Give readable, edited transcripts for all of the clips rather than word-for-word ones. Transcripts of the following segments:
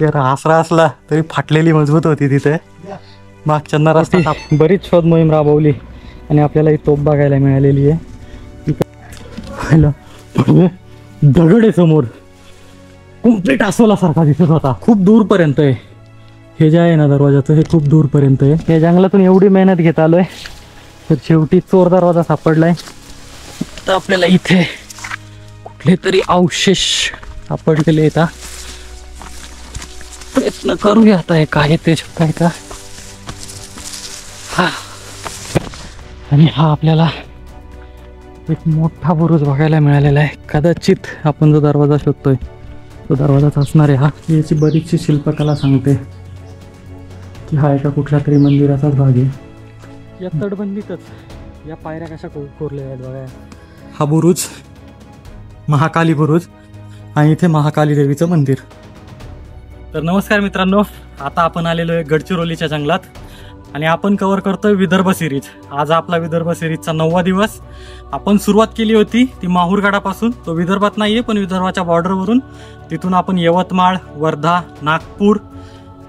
यार आसरा असला तरी फाटलेली मजबूत होती तिथे. मागच्यांना रस्ता बरीच शोध मोहीम राबवली आणि आपल्याला ही तोफ बघायला मिळालेली आहे. दगड आहे समोर, कम्प्लीट अस्वलासारखा दिसत होता. खूप दूरपर्यंत आहे हे जे आहे ना दरवाजाचं, हे खूप दूरपर्यंत आहे. या जंगलातून एवढी मेहनत घेत आलोय तर शेवटी चोर दरवाजा सापडलाय. तर आपल्याला इथे कुठले तरी अवशेष सापडलेले आहेत. प्रयत्न करूया आता हे काय ते काय का. आणि हा आपल्याला एक मोठा बुरुज बघायला मिळालेला आहे. कदाचित आपण जो दरवाजा शोधतोय तो दरवाजाच असणार आहे हा. याची बरीचशी शिल्पकला सांगते की हा एका कुठल्या तरी मंदिराचाच भाग आहे. या तटबंदीतच या पायऱ्या कशा कोरलेल्या आहेत बघा. हा बुरुज महाकाली बुरुज आणि इथे महाकाली देवीचं मंदिर. तर नमस्कार मित्रांनो, आता आपण आलेलो आहे गडचिरोलीच्या जंगलात आणि आपण कव्हर करतोय विदर्भ सिरीज. आज आपला विदर्भ सिरीजचा 9वा दिवस. आपण सुरुवात केली होती ती माहूरगडापासून. तो विदर्भात नाहीये पण विदर्भाच्या बॉर्डरवरून. तिथून आपण यवतमाळ, वर्धा, नागपूर,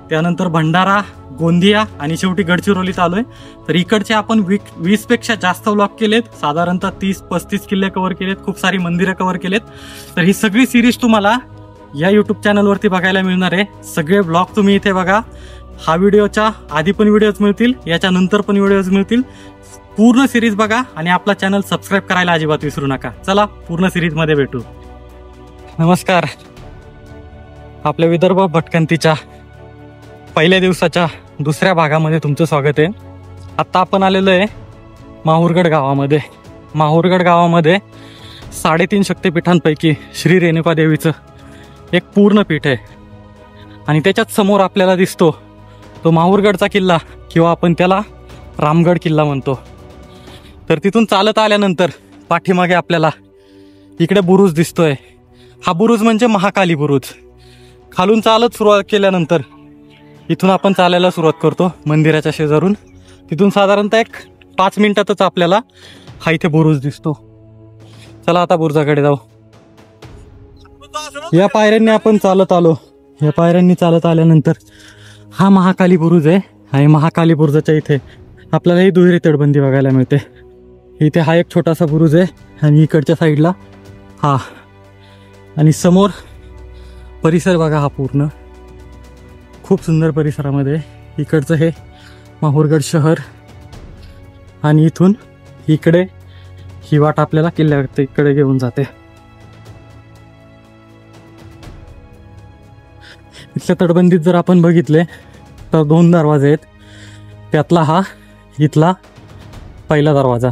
त्यानंतर भंडारा, गोंदिया आणि शेवटी गडचिरोलीत आलोय. तर इकडचे आपण 20पेक्षा जास्त व्लॉग केलेत. साधारणतः 30-35 किल्ले कव्हर केलेत, खूप सारी मंदिरं कव्हर केलेत. तर ही सगळी सिरीज तुम्हाला या यूट्यूब चॅनलवरती बघायला मिळणार आहे. सगळे ब्लॉग तुम्ही इथे बघा. हा व्हिडिओच्या आधी पण व्हिडिओज मिळतील, याच्या नंतर पण व्हिडिओज मिळतील. पूर्ण सिरीज बघा आणि आपला चॅनल सबस्क्राईब करायला अजिबात विसरू नका. चला पूर्ण सिरीजमध्ये भेटू. नमस्कार. आपल्या विदर्भ भटकंतीच्या पहिल्या दिवसाच्या दुसऱ्या भागामध्ये तुमचं स्वागत आहे. आत्ता आपण आलेलो आहे माहूरगड गावामध्ये. माहूरगड गावामध्ये 3.5 शक्तिपीठांपैकी श्री रेणुका देवीचं एक पूर्ण पीठ आहे आणि त्याच्यात समोर आपल्याला दिसतो तो माहूरगडचा किल्ला किंवा आपण त्याला रामगड किल्ला म्हणतो. तर तिथून चालत आल्यानंतर पाठीमागे आपल्याला इकडे बुरुज दिसतोय. हा बुरुज म्हणजे महाकाली बुरुज. खालून चालत सुरुवात केल्यानंतर इथून आपण चालायला सुरुवात करतो मंदिराच्या शेजारून. तिथून साधारणतः एक 5 मिनिटातच आपल्याला हा इथे बुरुज दिसतो. चला आता बुरुजाकडे जाऊ. या पायऱ्यांनी आपण चालत आलो. या पायऱ्यांनी चालत आल्यानंतर हा महाकाली बुरुज आहे आणि महाकाली बुरुजाच्या इथे आपल्याला ही दुहेरी तटबंदी बघायला मिळते. इथे हा एक छोटासा बुरुज आहे आणि इकडच्या साईडला हा, आणि समोर परिसर बघा हा पूर्ण खूप सुंदर परिसरामध्ये. इकडचं हे माहूरगड शहर आणि इथून इकडे ही वाट आपल्याला किल्ल्याकडे इकडे घेऊन जाते. इथल्या तटबंदीत जर आपण बघितले तर 2 दरवाजे आहेत. त्यातला हा इथला पहिला दरवाजा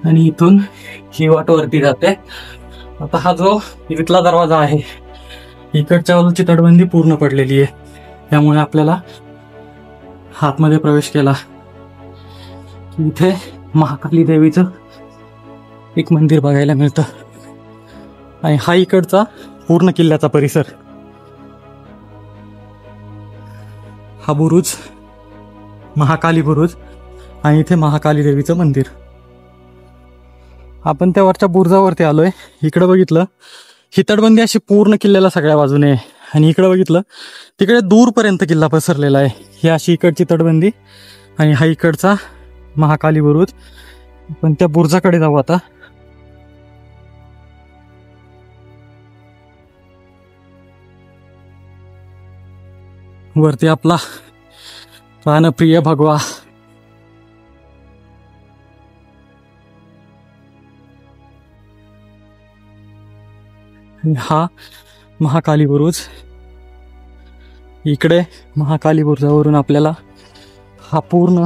आणि इथून ही वाट वरती जाते. आता हा जो इथला दरवाजा आहे इकडच्या बाजूची तटबंदी पूर्ण पडलेली आहे, त्यामुळे आपल्याला आतमध्ये प्रवेश केला इथे महाकाली देवीचं एक मंदिर बघायला मिळतं. आणि हा इकडचा पूर्ण किल्ल्याचा परिसर. हा बुरुज महाकाली बुरुज आणि इथे महाकाली देवीचं मंदिर. आपण त्या वरच्या बुरुजावरती आलोय. इकडे बघितलं ही तटबंदी अशी पूर्ण किल्ल्याला सगळ्या बाजूने आहे आणि इकडे बघितलं तिकडे दूरपर्यंत किल्ला पसरलेला आहे. ही अशी इकडची तटबंदी आणि हा इकडचा महाकाली बुरुज. पण त्या बुरुजाकडे जाऊ आता. वरती आपला प्राणप्रिय भगवा. हा महाकाली बुरुज. इकडे महाकाली बुरुजावरून आपल्याला हा पूर्ण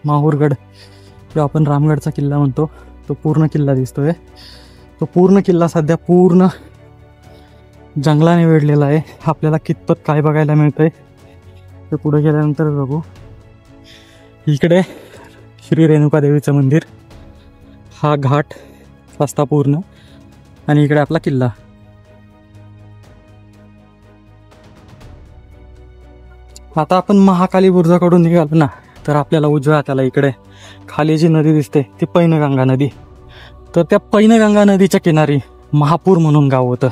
माहूरगड किंवा आपण रामगडचा किल्ला म्हणतो तो पूर्ण किल्ला दिसतोय. तो पूर्ण किल्ला सध्या पूर्ण जंगलाने वेढलेला आहे. आपल्याला कितपत काय बघायला मिळतंय ते पुढे गेल्यानंतर बघू. इकडे श्री रेणुका देवीचं मंदिर, हा घाट रस्ता पूर्ण आणि इकडे आपला किल्ला. आता आपण महाकाली बुरुजाकडून निघालो ना तर आपल्याला उजव्या हाताला इकडे खाली जी नदी दिसते ती पैनगंगा नदी. तर त्या पैनगंगा नदीच्या किनारी महापूर म्हणून गाव होतं.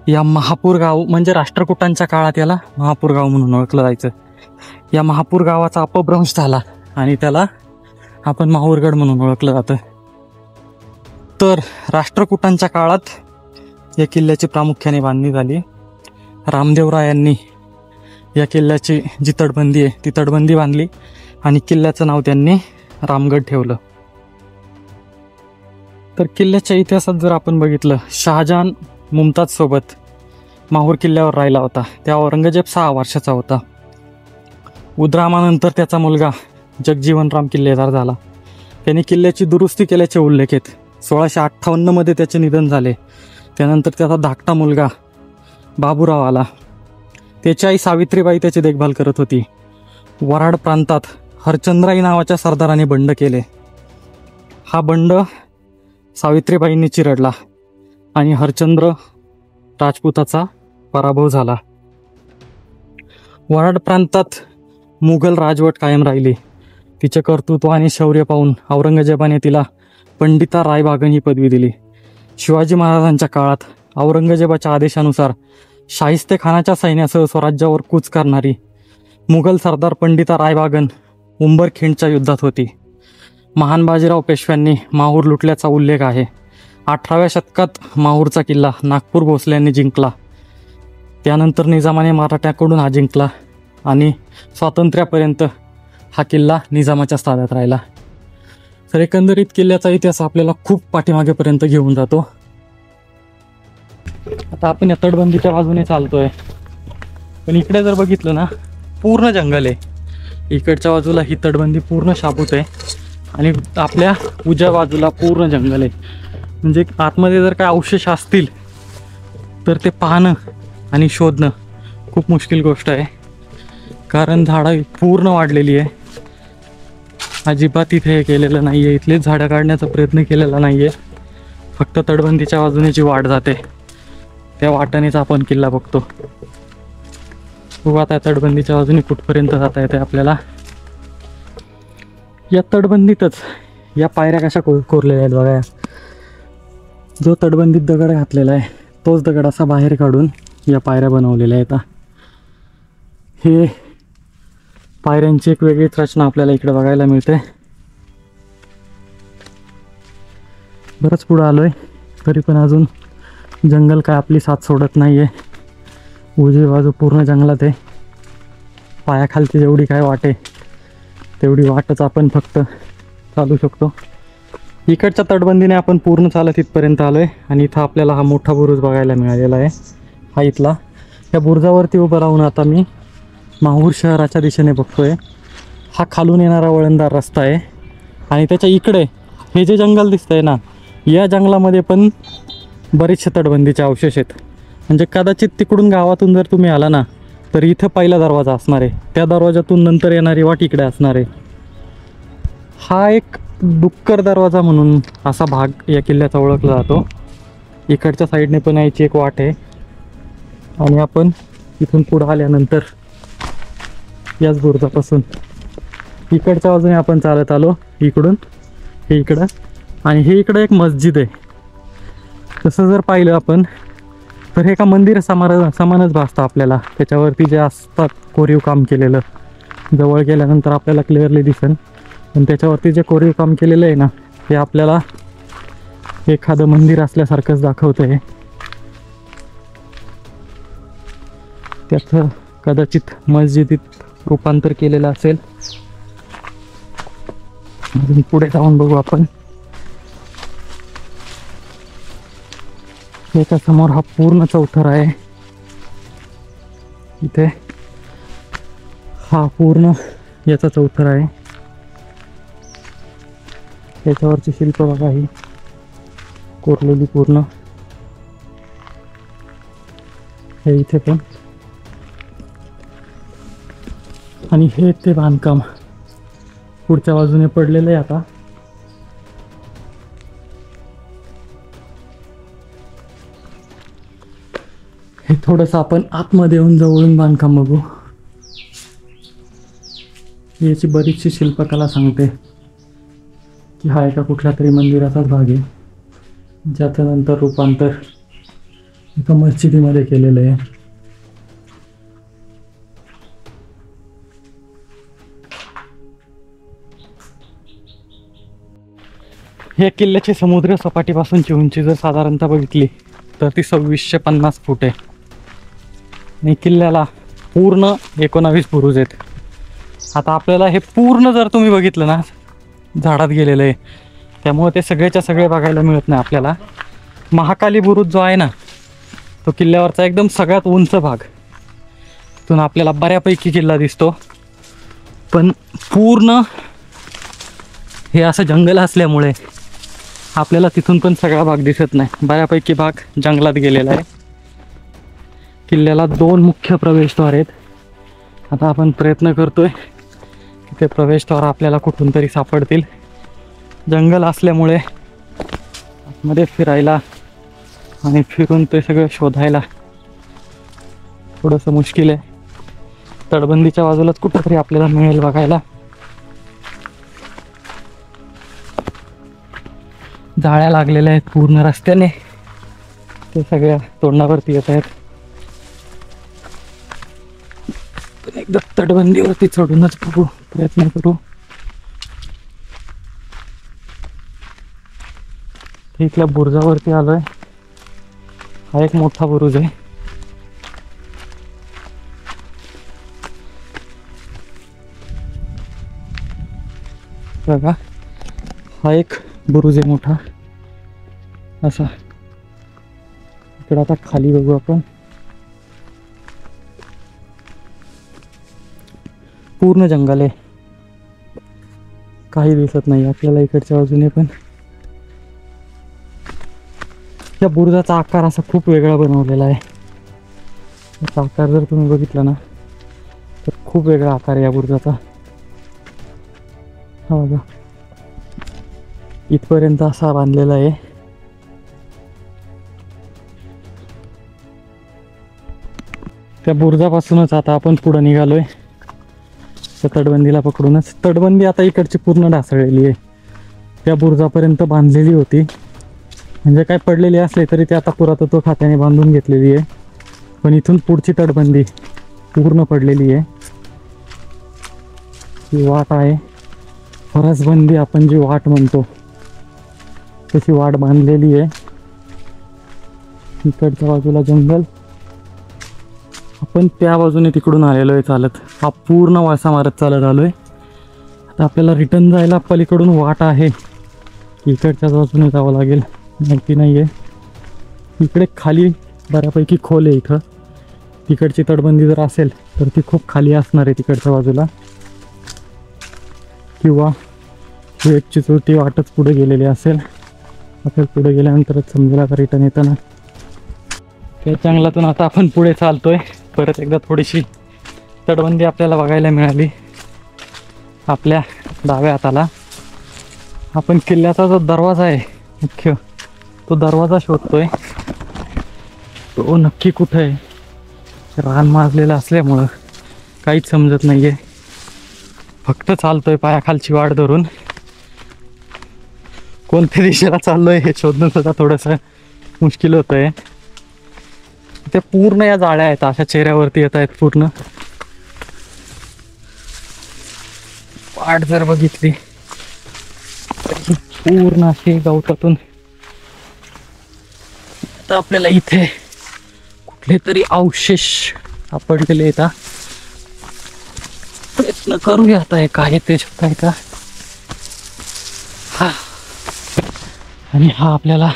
या महापूर गाव म्हणजे राष्ट्रकूटांच्या काळात याला महापूर गाव म्हणून ओळखलं जायचं. या महापूर गावाचा अपभ्रंश झाला आणि त्याला आपण माहूरगड म्हणून ओळखलं जातं. तर राष्ट्रकूटांच्या काळात या किल्ल्याची प्रामुख्याने बांधणी झाली. रामदेवरायांनी या किल्ल्याची जी तटबंदी आहे ती तटबंदी बांधली आणि किल्ल्याचं नाव त्यांनी रामगड ठेवलं. तर किल्ल्याच्या इतिहासात जर आपण बघितलं, शहाजहान मुमताज सोबत माहूर किल्ल्यावर राहिला होता. त्या औरंगजेब 6 वर्षाचा होता. उद्रामानंतर त्याचा मुलगा जगजीवनराम किल्लेदार झाला. त्याने किल्ल्याची दुरुस्ती केल्याचे उल्लेख आहेत. 1658 मध्ये त्याचे निधन झाले. त्यानंतर त्याचा धाकटा मुलगा बाबूराव आला. त्याची आई सावित्रीबाई त्याची देखभाल करत होती. वराड प्रांतात हरचंद्राई नावाच्या सरदाराने बंड केले. हा बंड सावित्रीबाईंनी चिरडला आणि हरचंद्र राजपुताचा पराभव झाला. वराड प्रांतात मुघल राजवट कायम राहिली. तिचे कर्तृत्व आणि शौर्य पाहून औरंगजेबाने तिला पंडिता रायबागन ही पदवी दिली. शिवाजी महाराजांच्या काळात औरंगजेबाच्या आदेशानुसार शाहिस्ते खानाच्या सैन्यासह स्वराज्यावर कूच करणारी मुघल सरदार पंडिता रायबागन उंबरखिंडच्या युद्धात होती. महान बाजीराव पेशव्यांनी माहूर लुटल्याचा उल्लेख आहे. 18व्या शतकात माहूरचा किल्ला नागपूर भोसल्यांनी जिंकला. त्यानंतर निजामाने मराठ्याकडून हा जिंकला आणि स्वातंत्र्यापर्यंत हा किल्ला निजामाच्या ताब्यात राहिला. तर एकंदरीत किल्ल्याचा इतिहास आपल्याला खूप पाठीमागेपर्यंत घेऊन जातो. आता आपण या तटबंदीच्या बाजूने चालतोय, पण इकडे जर बघितलं ना पूर्ण जंगल आहे. इकडच्या बाजूला ही तटबंदी पूर्ण शाबूत आहे आणि आपल्या उजव्या बाजूला पूर्ण जंगल आहे. म्हणजे आतमध्ये जर काय अवशेष असतील तर ते पाहणं आणि शोधणं खूप मुश्किल गोष्ट आहे, कारण झाडं पूर्ण वाढलेली आहे. अजिबात इथे हे केलेलं नाही आहे, इथलेच झाडं काढण्याचा प्रयत्न केलेला नाही आहे. फक्त तटबंदीच्या बाजूने जी वाट जाते त्या वाटेनेच आपण किल्ला बघतो. आता तटबंदीच्या बाजूने कुठपर्यंत जाता येते आपल्याला. या तटबंदीतच या पायऱ्या कशा कोरलेल्या आहेत बघा. जो तटबंदीत दगड घातलेला आहे तोच दगड असा बाहेर काढून या पायऱ्या बनवलेल्या आहेत. हे पायऱ्यांची एक वेगळीच रचना आपल्याला इकडे बघायला मिळते. बरंच पुढं आलोय तरी पण अजून जंगल काय आपली साथ सोडत नाही आहे. उजवी बाजू पूर्ण जंगलात आहे. पायाखालची जेवढी काय वाटे तेवढी वाटच आपण फक्त चालू शकतो. इकडच्या तटबंदीने आपण पूर्ण चालत इथपर्यंत आलो आहे आणि इथं आपल्याला हा मोठा बुरुज बघायला मिळालेला आहे. हा इथला या बुरुजावरती उभं राहून आता मी माहूर शहराच्या दिशेने बघतोय. हा खालून येणारा वळणदार रस्ता आहे आणि त्याच्या इकडे हे जे जंगल दिसतंय ना, या जंगलामध्ये पण बरेचसे तटबंदीचे अवशेष आहेत. म्हणजे कदाचित तिकडून गावातून जर तुम्ही आला ना तर इथं पहिला दरवाजा असणार आहे. त्या दरवाजातून नंतर येणारी वाट इकडे असणार आहे. हा एक डुक्कर दरवाजा म्हणून असा भाग या किल्ल्याचा ओळखला जातो. इकडच्या साईडने पण यायची एक वाट आहे आणि आपण इथून पुढं आल्यानंतर याच बुरुजापासून इकडच्या बाजूने आपण चालत आलो. इकडून हे इकडं आणि हे इकडं एक मस्जिद आहे. तसं जर पाहिलं आपण तर हे एका मंदिर समानच भासतं आपल्याला. त्याच्यावरती जे असतात कोरीव काम केलेलं जवळ गेल्यानंतर आपल्याला क्लिअरली दिसेल. पण त्याच्यावरती जे कोरीव काम केलेलं आहे ना हे आपल्याला एखादं मंदिर असल्यासारखंच दाखवतं आहे. त्याचं कदाचित मस्जिदीत रूपांतर केलेलं असेल. अजून पुढे जाऊन बघू आपण. याच्या समोर हा पूर्ण चौथरा आहे. इथे हा पूर्ण याचा चौथरा आहे. त्याच्यावरची शिल्प बघा ही कोरलेली पूर्ण. हे इथे पण आणि हे ते बांधकाम पुढच्या बाजूने पडलेलं आहे. आता हे थोडंसं आपण आतमध्ये येऊन जवळून बांधकाम बघू. याची बरीचशी शिल्पकला सांगते की हा एका कुठल्या तरी मंदिराचाच भाग आहे. ज्याचं नंतर रूपांतर एका मस्जिदीमध्ये केलेलं आहे. हे किल्ल्याची समुद्र सपाटीपासूनची उंची जर साधारणतः बघितली तर ती 2650 फूट आहे. आणि किल्ल्याला पूर्ण 19 बुरुज आहेत. आता आपल्याला हे पूर्ण जर तुम्ही बघितलं ना, झाडात गेलेलं आहे, त्यामुळे ते सगळेच्या सगळे बघायला मिळत नाही आपल्याला. महाकाली बुरुज जो आहे ना, तो किल्ल्यावरचा एकदम सगळ्यात उंच भाग, तिथून आपल्याला बऱ्यापैकी किल्ला दिसतो. पण पूर्ण हे असं जंगल असल्यामुळे आपल्याला तिथून पण सगळा भाग दिसत नाही. बऱ्यापैकी भाग जंगलात गेलेला आहे. किल्ल्याला 2 मुख्य प्रवेशद्वार आहेत. आता आपण प्रयत्न करतोय की ते प्रवेशद्वार आपल्याला कुठून तरी सापडतील. जंगल असल्यामुळे मध्ये फिरायला आणि फिरून ते सगळं शोधायला थोडंसं मुश्किल आहे. तटबंदीच्या बाजूलाच कुठंतरी आपल्याला मिळेल बघायला. जाळ्या लागलेल्या आहेत पूर्ण रस्त्याने, ते सगळ्या तोंडावरती येत आहेत. एकदा तटबंदीवरती चढूनच बघू, प्रयत्न करू. इथल्या बुरुजावरती आलोय. हा एक मोठा बुरुज आहे. बघा, हा एक बुरुज आहे मोठा असा. इकडे आता खाली बघू आपण. पूर्ण जंगल आहे, काही दिसत नाही आपल्याला इकडच्या बाजूने. पण या बुरुजाचा आकार असा खूप वेगळा बनवलेला आहे. याचा आकार जर तुम्ही बघितला ना तर खूप वेगळा आकार आहे या बुरुजाचा. हा बघा, इथपर्यंत असा बांधलेला आहे. त्या बुरुजापासूनच आता आपण पुढे निघालोय, त्या तटबंदीला पकडूनच. तटबंदी आता इकडची पूर्ण ढासळलेली आहे. त्या बुरुजापर्यंत बांधलेली होती, म्हणजे काय पडलेली असले तरी ते आता पुरातत्व खात्याने बांधून घेतलेली आहे. पण इथून पुढची तटबंदी पूर्ण पडलेली आहे. ही वाट आहे, फरसबंदी आपण जी वाट म्हणतो तशी वाट बांधलेली आहे. इकडच्या बाजूला जंगल, आपण त्या बाजूने तिकडून आलेलो आहे चालत. हा पूर्ण वळसा मारत चालत आलोय. आता आपल्याला रिटर्न जायला पलीकडून वाट आहे, इकडच्याच बाजूने जावं लागेल, माहिती नाही आहे. इकडे खाली बऱ्यापैकी खोल आहे. इथं तिकडची तटबंदी जर असेल तर ती खूप खाली असणार आहे तिकडच्या बाजूला, किंवा एक चोटी वाटच पुढे गेलेली असेल. आपल्याला पुढे गेल्यानंतरच समजेल आता रिटर्न येताना. त्या जंगलातून आता आपण पुढे चालतोय. परत एकदा थोडीशी तटबंदी आपल्याला बघायला मिळाली. आपल्या डाव्या हाताला आपण किल्ल्याचा जो दरवाजा आहे मुख्य, तो दरवाजा शोधतोय. तो नक्की कुठं आहे? रान माजलेलं असल्यामुळं काहीच समजत नाहीये. फक्त चालतोय पायाखालची वाट धरून. कोणत्या दिशेला चाललोय हे शोधणं सुद्धा थोडंसं मुश्किल होतंय. ते पूर्ण या जाळ्या आहेत, अशा चेहऱ्यावरती येत आहेत पूर्ण. वाट जर बघितली तर पूर्ण अशी गवतातून. तर आपल्याला इथे कुठले तरी अवशेष सापडलेले आहेत. प्रयत्न करूया आता हे काय ते शोधायचा. हा, आणि हा आपल्याला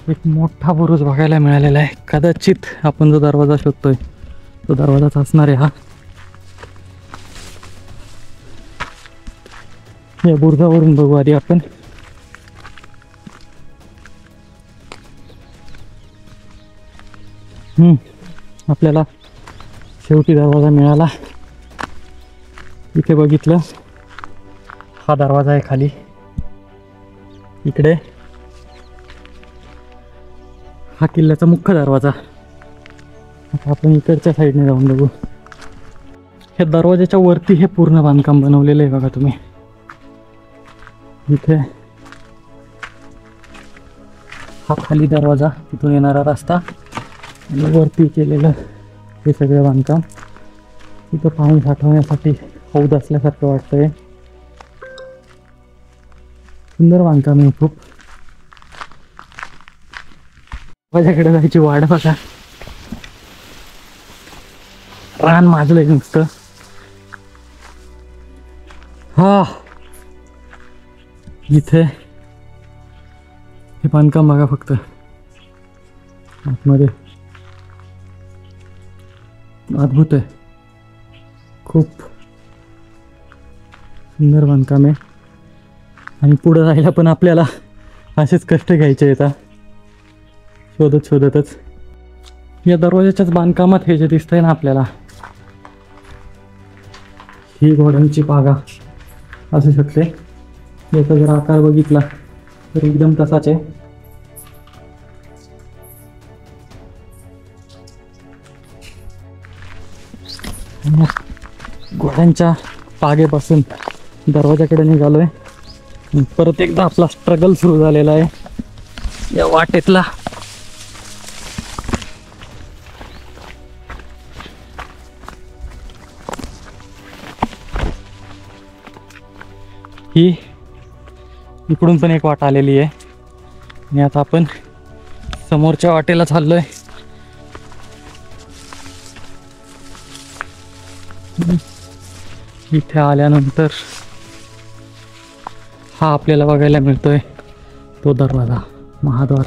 एक मोठा बुरुज बघायला मिळालेला आहे. कदाचित आपण जो दरवाजा शोधतोय तो दरवाजाच असणार आहे हा. या बुरुजावरून बघू आधी आपण. आपल्याला शेवटी दरवाजा मिळाला. इथे बघितलं, हा दरवाजा आहे खाली. इकडे हा किल्ल्याचा मुख्य दरवाजा. आता आपण इकडच्या साईडने जाऊन बघू. हे दरवाजाच्या वरती हे पूर्ण बांधकाम बनवलेलं आहे बघा तुम्ही. इथे हा खाली दरवाजा, तिथून येणारा रस्ता आणि वरती केलेलं हे सगळं बांधकाम. तिथं पाणी साठवण्यासाठी हौद असल्यासारखं वाटतंय. सुंदर बांधकाम आहे खूप. माझ्याकडे जायची वाट बघा. रान माजलंय नुसतं. हा इथे हे बांधकाम बघा फक्त आतमध्ये. अद्भुत आहे. खूप सुंदर बांधकाम आहे. आणि पुढे जायला पण आपल्याला असेच कष्ट घ्यायचे येतात शोधत शोधतच. या दरवाजाच्याच बांधकामात हे जे दिसतंय ना आपल्याला, ही घोड्यांची पागा असू शकते. याचा जर आकार बघितला तर एकदम तसाच आहे. घोड्यांच्या पागेपासून दरवाजाकडे निघालोय. परत एकदा आपला स्ट्रगल सुरू झालेला आहे या वाटेतला. ही इकडून पण एक वाट आलेली आहे आणि आता आपण समोरच्या वाटेला चाललोय. इथे आल्यानंतर हा आपल्याला बघायला मिळतोय तो दरवाजा, महाद्वार.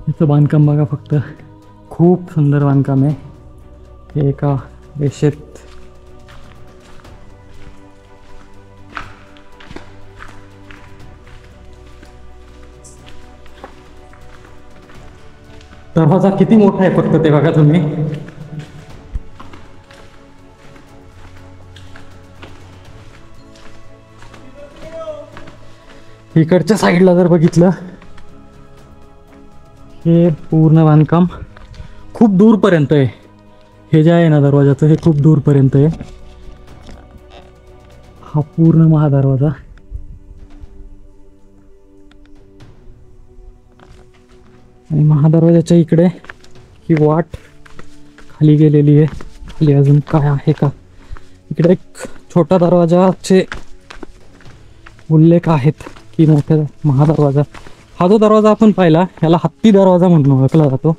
याचं बांधकाम बघा फक्त. खूप सुंदर बांधकाम आहे. हे एका रेषेत दरवाजा किती मोठा आहे फक्त ते बघा तुम्ही. इकडच्या साईडला जर बघितलं, हे पूर्ण बांधकाम खूप दूरपर्यंत आहे. हे जे आहे ना दरवाजाचं, हे खूप दूरपर्यंत आहे. हा पूर्ण महादरवाजा. आणि महादरवाजाच्या इकडे ही वाट खाली गेलेली आहे. खाली अजून काय आहे का? इकडे एक छोटा दरवाजाचे उल्लेख आहेत की मोठा महादरवाजा. हा जो दरवाजा आपण पाहिला याला हत्ती दरवाजा म्हणून ओळखला जातो.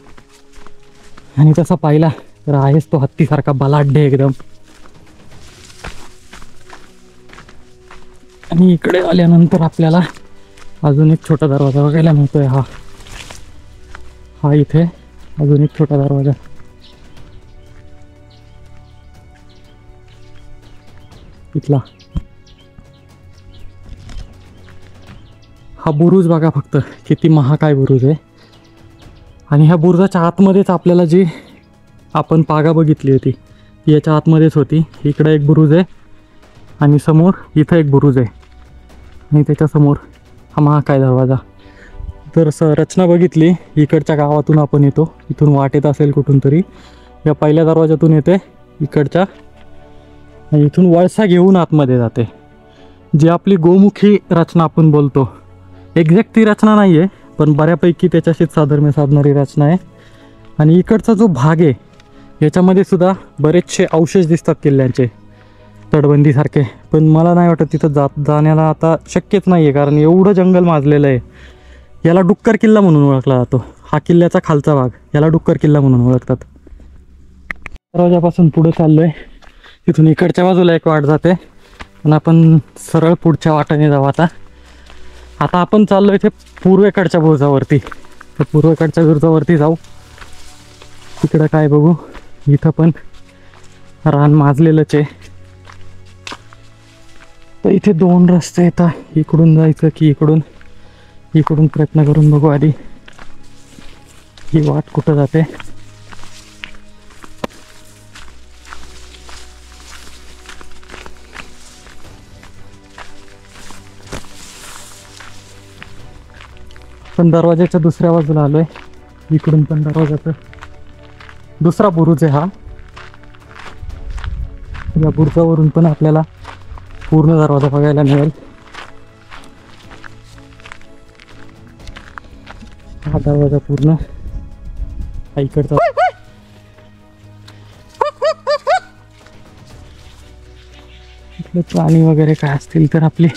आणि तसा पाहिला तर आहेच तो हत्तीसारखा बलाढ्य एकदम. आणि इकडे आल्यानंतर आपल्याला अजून एक छोटा दरवाजा बघायला मिळतोय. हा इथे अजून एक छोटा दरवाजा. इथला हा बुरुज बघा फक्त, किती महाकाय बुरुज आहे. आणि ह्या बुरुजाच्या आतमध्येच आपल्याला जी आपण पागा बघितली होती ती याच्या आतमध्येच होती. इकडे एक बुरुज आहे आणि समोर इथं एक बुरुज आहे आणि त्याच्यासमोर हा महाकाय दरवाजा. तर रचना बघितली, इकडच्या गावातून आपण येतो, इथून वाट येत असेल कुठून तरी. या पहिल्या दरवाजातून येते इकडच्या, आणि इथून वळसा घेऊन आतमध्ये जाते. जी आपली गोमुखी रचना आपण बोलतो, एक्झॅक्ट ती रचना नाही आहे पण बऱ्यापैकी त्याच्याशीच साधर्म्य साधणारी रचना आहे. आणि इकडचा जो भाग आहे याच्यामध्ये सुद्धा बरेचसे अवशेष दिसतात किल्ल्यांचे, तटबंदीसारखे. पण मला नाही वाटत तिथं जाण्याला आता शक्यच नाही आहे, कारण एवढं जंगल माजलेलं आहे. याला डुक्कर किल्ला म्हणून ओळखला जातो. हा किल्ल्याचा खालचा भाग, याला डुक्कर किल्ला म्हणून ओळखतात. दरवाजापासून पुढे चाललोय. तिथून इकडच्या बाजूला एक वाट जाते पण आपण सरळ पुढच्या वाटेने जाऊ. आता आपण चाललोय इथे पूर्वेकडच्या बुरुजावरती. तर पूर्वेकडच्या बुरुजावरती जाऊ. तिकडं काय बघू, इथं पण रान माजलेलंच आहे. तर इथे दोन रस्ते येतात, इकडून जायचं की इकडून. इकडून प्रयत्न करून बघू आधी ही वाट कुठं जाते. पण दरवाजाच्या दुसऱ्या बाजूला आलोय. इकडून पण दरवाजाचा दुसरा बुरुज आहे हा. या बुरुजावरून पण आपल्याला पूर्ण दरवाजा बघायला मिळेल. हा दरवाजा पूर्ण हा इकडचा इथले प्राणी वगैरे काय असतील तर आपले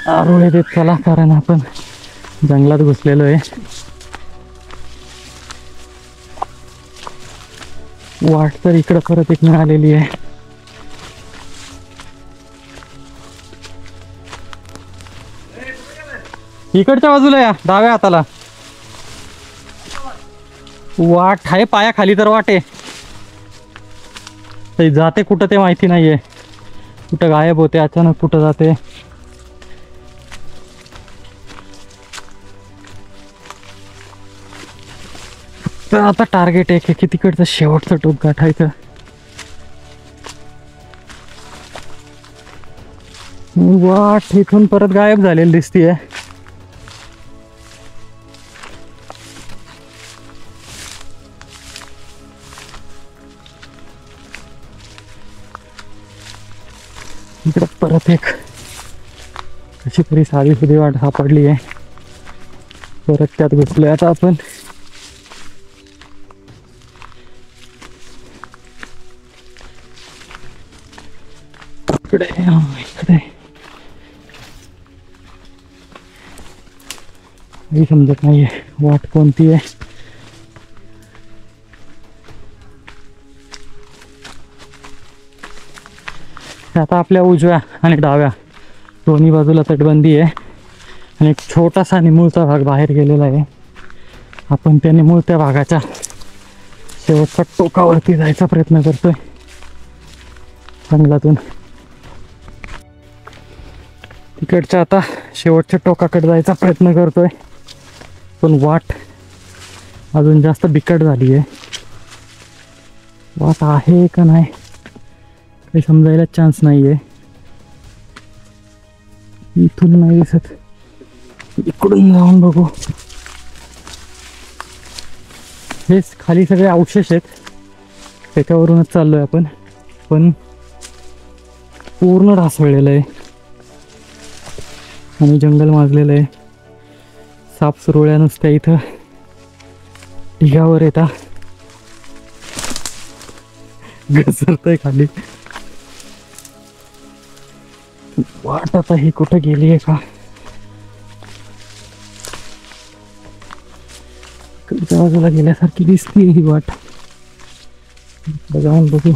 आरोळे देत चला, कारण आपण जंगलात घुसलेलो आहे. वाट तर इकडं परत एक मिळालेली आहे. इकडच्या बाजूला या, डाव्या हाताला वाट आहे, पायाखाली तर वाट आहे. ते जाते कुठं ते माहिती नाहीये, कुठं गायब होते अचानक, कुठं जाते. तर आता टार्गेट आहे की तिकडचं शेवटचं टोक गाठायचं. वाट इथून परत गायब झालेली दिसतीये. इकडे परत एक कशी तरी साधी सुधी वाट सापडली आहे. परत त्यात घुसलोय आता आपण. इकडे इकडे काही समजत नाहीये वाट कोणती आहे. आता आपल्या उजव्या आणि डाव्या दोन्ही बाजूला तटबंदी आहे आणि एक छोटासा निमुळता भाग बाहेर गेलेला आहे. आपण त्या निमुळत्या भागाच्या शेवटच्या टोकावरती जायचा प्रयत्न करतोय जंगलातून. तिकडच्या आता शेवटच्या टोकाकडे जायचा प्रयत्न करतोय, पण वाट अजून जास्त बिकट झाली आहे. वाट आहे का नाही काही समजायला चान्स नाहीये. इथून नाही दिसत, इकडून जाऊन बघू. हे खाली सगळे अवशेष आहेत, त्याच्यावरूनच चाललोय आपण, पण पूर्ण ढासळलेलं आहे आणि जंगल माजलेलं आहे. साप सुरवळ्या नुसत्या इथं ढिगावर येतात, घसरतंय खाली. वाट आता ही कुठं गेली आहे का? इकडच्या बाजूला गेल्यासारखी दिसते ही वाट. जाऊन बघू.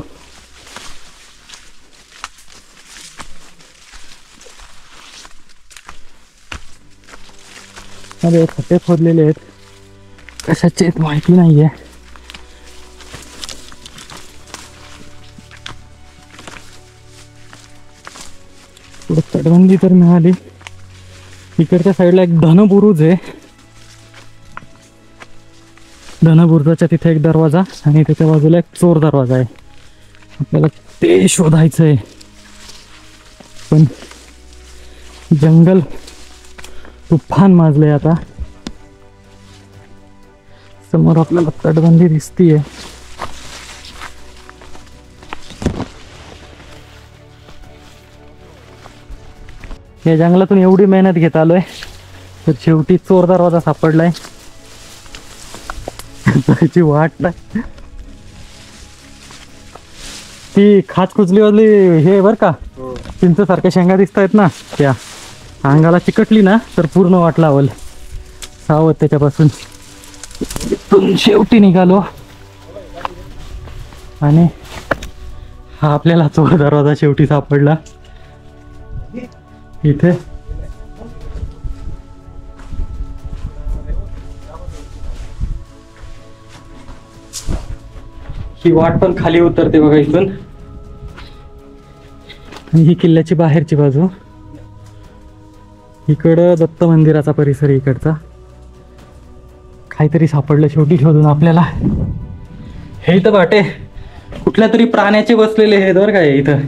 अरे खड्डे खोदलेले आहेत, कशाचे आहेत माहिती नाहीये. तटबंदी तर मिळाली. इकडच्या साईडला एक धनबुरुज आहे, धनबुरुजाच्या तिथे एक दरवाजा आणि त्याच्या बाजूला एक चोर दरवाजा आहे. आपल्याला ते शोधायचं आहे, पण जंगल तुफान माजलंय आता. समोर आपल्याला तटबंदी दिसतीये. या जंगलातून एवढी मेहनत घेत आलोय तर शेवटी चोर दरवाजा सापडलाय. त्याची वाट नाही. ती खाचकुचली वाजली हे बर का, चिंच सारख्या शेंगा दिसत आहेत ना, त्या अंगाला चिकटली ना तर पूर्ण वाट लावल. सावध त्याच्यापासून. इथून शेवटी निघालो आणि हा आपल्याला चोर दरवाजा शेवटी सापडला. इथे ही वाट पण खाली उतरते बघा इथून. आणि ही किल्ल्याची बाहेरची बाजू. इकडं दत्त मंदिराचा परिसर इकडचा. काहीतरी सापडलं शेवटी शोधून आपल्याला. हे इथं वाटे कुठल्या तरी प्राण्याचे बसलेले हे दर काय इथं.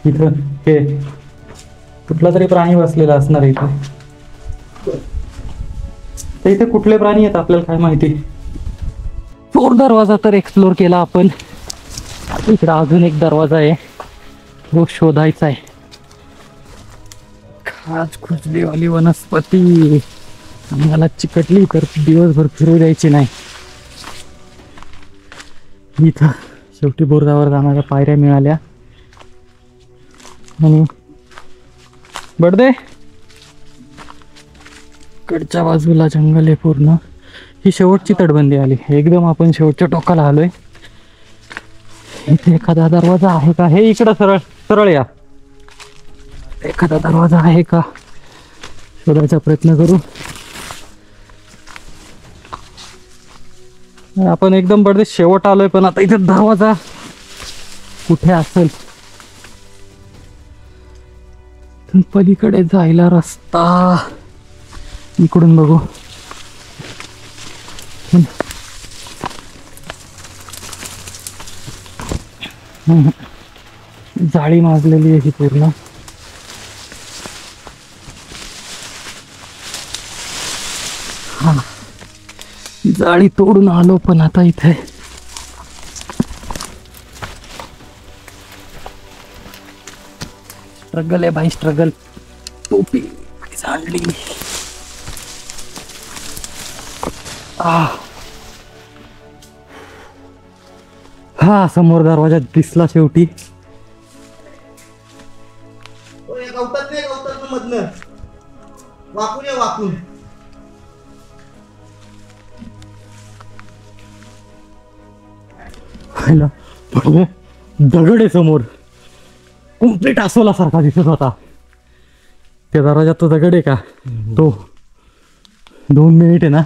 इथं हे कुठला तरी प्राणी बसलेला असणार इथं. तर इथे कुठले प्राणी आहेत आपल्याला काय माहिती. चोर दरवाजा तर एक्सप्लोर केला आपण. इकडं अजून एक दरवाजा आहे, तो शोधायचा आहे. खाच खुजलीवाली वनस्पती. आम्हाला चिकटली तर दिवसभर फिरू द्यायची नाही. इथं शेवटी बुरुजावर जाणाऱ्या पायऱ्या मिळाल्या आणि बडदे कडच्या बाजूला जंगल आहे पूर्ण. ही शेवटची तटबंदी आली. एकदम आपण शेवटच्या टोकाला आलोय. इथे एखादा दरवाजा आहे का? हे इकडं सरळ सरळ या. एखादा दरवाजा आहे का शोधायचा प्रयत्न करू. आपण एकदम बडदे शेवट आलोय, पण आता इथे दरवाजा कुठे असेल? पलीकडे जायला रस्ता इकडून बघू. जाळी माजलेली आहे ही पूर्ण. हा, जाळी तोडून आलो, पण आता इथे स्ट्रगल आहे भाई, स्ट्रगल. टोपी सांडली. हा समोर दरवाजा दिसला शेवटी. मधनं वाकून या, वाकून. दगड आहे समोर, कम्प्लीट अस्वलासारखा दिसत होता. त्या दरवाजात तो दगड आहे का? तो 2 मिनिट आहे ना,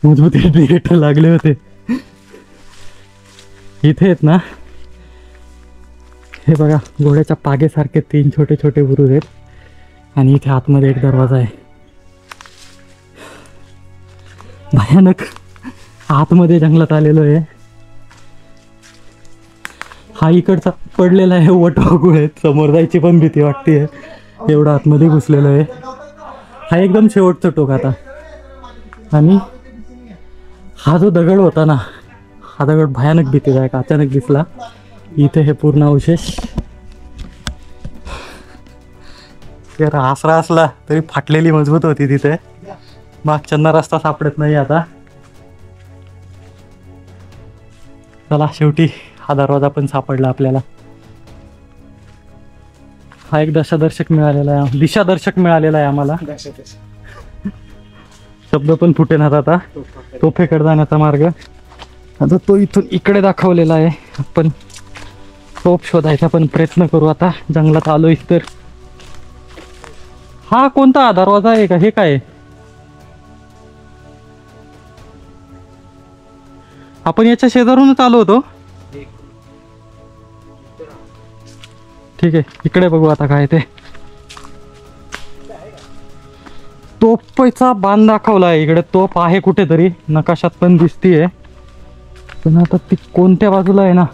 मजबूत डिरेक्टर लागले होते. इथे आहेत ना, हे बघा घोड्याच्या पागेसारखे 3 छोटे छोटे बुरुज आहेत. आणि इथे आतमध्ये एक दरवाजा आहे. भयानक आतमध्ये जंगलात आलेलो आहे. हा इकडचा पडलेला आहे वटवाघूळ आहे. समोर जायची पण भीती वाटते, एवढं आतमध्ये घुसलेलं आहे. हा एकदम शेवटचं टोक आता. आणि हा जो दगड होता ना, हा दगड भयानक भीतीदायक अचानक दिसला. इथे हे पूर्ण अवशेष. जर आसरा असला तरी फाटलेली मजबूत होती तिथे. मागच्यांना रस्ता सापडत नाही आता. चला शेवटी हा दरवाजा पण सापडला आपल्याला. हा एक दिशादर्शक मिळालेला आहे, दिशादर्शक मिळालेला आहे आम्हाला. शब्द पण फुटेनात आता. तोफेकडे जाण्याचा मार्ग आता तो इथून इकडे दाखवलेला आहे. आपण तोफ शोधायचा पण प्रयत्न करू आता. जंगलात आलोय तर. हा कोणता दरवाजा आहे का? हे काय? आपण याच्या शेजारूनच आलो होतो. ठीक आहे, इकडे बघू आता काय ते. तोफचा बांध दाखवलाय इकडे. तोफ आहे कुठेतरी, नकाशात पण दिसतीये, पण आता ती कोणत्या बाजूला आहे ना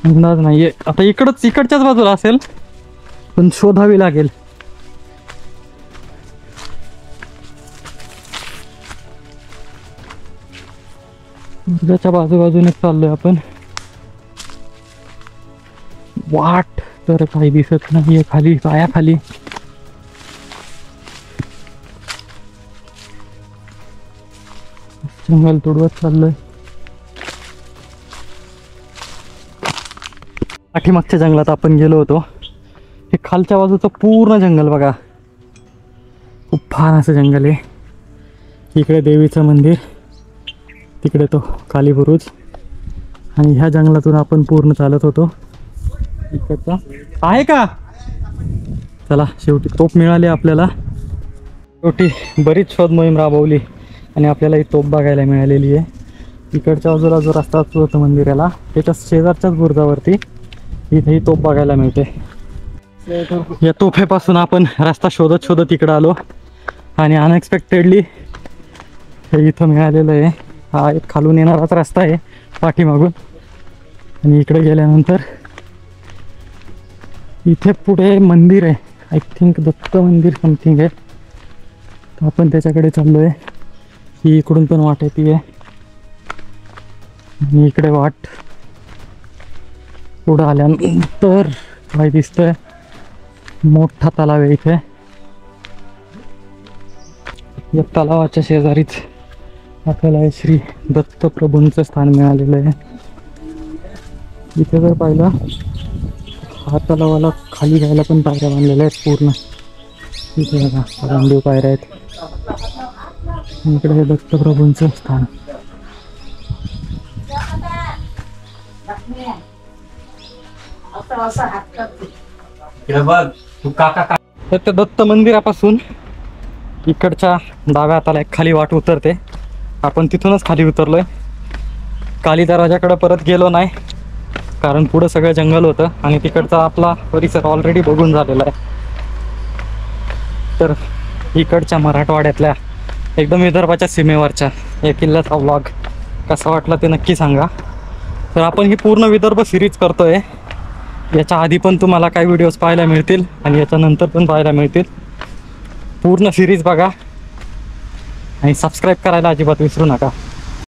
अंदाज नाहीये. आता इकडच्याच बाजूला असेल, पण शोधावी लागेल. दुर्गाच्या बाजूबाजूने चाललोय आपण. वाट तर काही दिसत नाहीये खाली, पायाखाली. जंगल तुडवत चाललोय. पाठीमागच्या जंगलात आपण गेलो होतो. हे खालच्या बाजूचं पूर्ण जंगल बघा, खूप फार असं जंगल आहे. इकडे देवीचं मंदिर, तिकडे तो काली बुरुज. आणि ह्या जंगलातून आपण पूर्ण चालत होतो. इकडचा आहे का? चला शेवटी तोफ मिळाली आपल्याला. शेवटी बरीच शोध मोहीम राबवली आणि आपल्याला ही तोफ बघायला मिळालेली आहे. इकडच्या बाजूला जो रस्ता होता मंदिराला, त्याच्या शेजारच्याच बुरुजावरती इथे ही तोफ बघायला मिळते. या तोफेपासून आपण रस्ता शोधत शोधत इकडं आलो आणि अनएक्सपेक्टेडली हे इथं मिळालेलं आहे. हा एक खालून येणाराच रस्ता आहे पाठीमागून. आणि इकडे गेल्यानंतर इथे पुढे मंदिर आहे, आय थिंक दत्त मंदिर समथिंग आहे. तर आपण त्याच्याकडे चाललोय. ही इकडून पण वाट येते आणि इकडे वाट. पुढं आल्यानंतर काय दिसतंय, मोठा तलाव आहे इथे. या तलावाच्या शेजारीच आपल्याला हे श्री दत्तप्रभूंचं स्थान मिळालेलं आहे. इथे जर पाहिलं हा तलावाला खाली जायला पण पायऱ्या बांधलेल्या आहेत पूर्ण. इथे बघा रामदेव पायऱ्या आहेत. इकडे हे दत्तप्रभूंचं स्थान. तर त्या दत्त मंदिरापासून इकडच्या डाव्या हाताला एक खाली वाट उतरते. आपण तिथूनच खाली उतरलोय. काली दरवाजाकडे परत गेलो नाही कारण पुढं सगळं जंगल होतं आणि तिकडचा आपला परिसर ऑलरेडी बघून झालेला आहे. तर इकडच्या मराठवाड्यातल्या एकदम विदर्भाच्या सीमेवरच्या या किल्ल्याचा व्लॉग कसा वाटला ते नक्की सांगा. तर आपण ही पूर्ण विदर्भ सिरीज करतोय. याच्या आधी पण तुम्हाला काही व्हिडिओज पाहायला मिळतील आणि याच्यानंतर पण पाहायला मिळतील. पूर्ण सिरीज बघा आणि सबस्क्राईब करायला अजिबात विसरू नका.